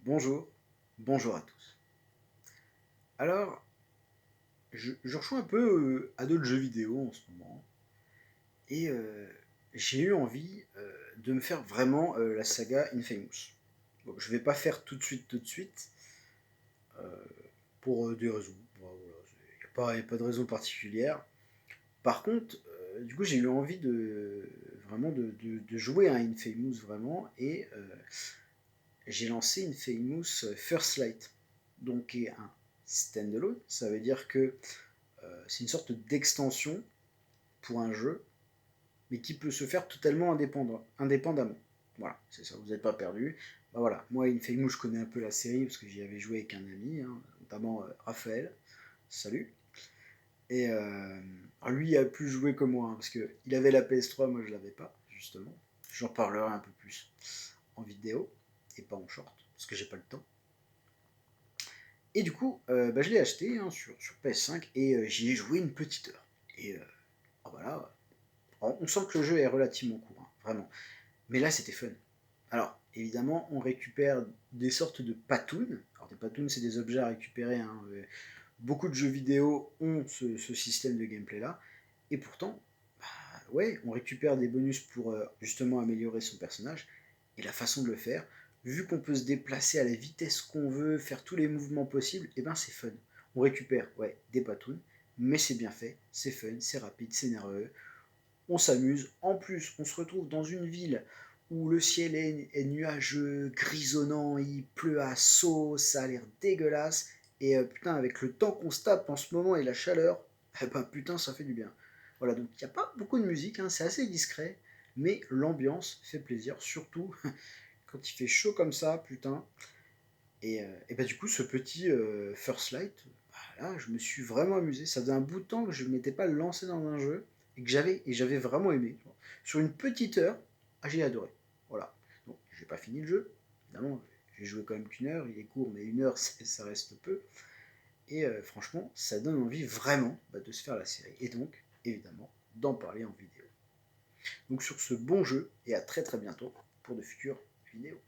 Bonjour, bonjour à tous. Alors, je rejoue un peu à d'autres jeux vidéo en ce moment, et j'ai eu envie de me faire vraiment la saga Infamous. Donc, je vais pas faire tout de suite, euh, pour des raisons. Voilà, il n'y a pas de raison particulière. Par contre, du coup, j'ai eu envie de vraiment de jouer à Infamous vraiment, et j'ai lancé Infamous First Light, donc qui est un standalone. Ça veut dire que c'est une sorte d'extension pour un jeu, mais qui peut se faire totalement indépendamment. Voilà, c'est ça, vous n'êtes pas perdu. Bah voilà, moi Infamous, je connais un peu la série parce que j'y avais joué avec un ami, hein, notamment Raphaël. Salut. Et lui, il a plus joué que moi, hein, parce qu'il avait la PS3, moi je l'avais pas, justement. J'en parlerai un peu plus en vidéo et pas en short, parce que j'ai pas le temps. Et du coup, je l'ai acheté hein, sur PS5 et j'y ai joué une petite heure. Et voilà, on sent que le jeu est relativement court, hein, vraiment. Mais là, c'était fun. Alors, évidemment, on récupère des sortes de patounes. Alors, des patounes, c'est des objets à récupérer. Hein. Beaucoup de jeux vidéo ont ce système de gameplay-là. Et pourtant, bah, ouais, on récupère des bonus pour justement améliorer son personnage. Et la façon de le faire, vu qu'on peut se déplacer à la vitesse qu'on veut, faire tous les mouvements possibles, et ben c'est fun. On récupère, ouais, des patounes, mais c'est bien fait, c'est fun, c'est rapide, c'est nerveux, on s'amuse. En plus, on se retrouve dans une ville où le ciel est nuageux, grisonnant, il pleut à seau, ça a l'air dégueulasse. Et putain, avec le temps qu'on se tape en ce moment et la chaleur, eh ben putain, ça fait du bien. Voilà, donc il n'y a pas beaucoup de musique, hein, c'est assez discret, mais l'ambiance fait plaisir, surtout quand il fait chaud comme ça, putain. Et bah du coup, ce petit First Light, bah, là, je me suis vraiment amusé. Ça faisait un bout de temps que je ne m'étais pas lancé dans un jeu et que j'avais vraiment aimé. Sur une petite heure, j'ai adoré. Voilà. Donc, j'ai pas fini le jeu. Évidemment, j'ai joué quand même qu'une heure. Il est court, mais une heure, ça reste peu. Et franchement, ça donne envie vraiment de se faire la série. Et donc, évidemment, d'en parler en vidéo. Donc sur ce bon jeu, et à très très bientôt pour de futures vidéos.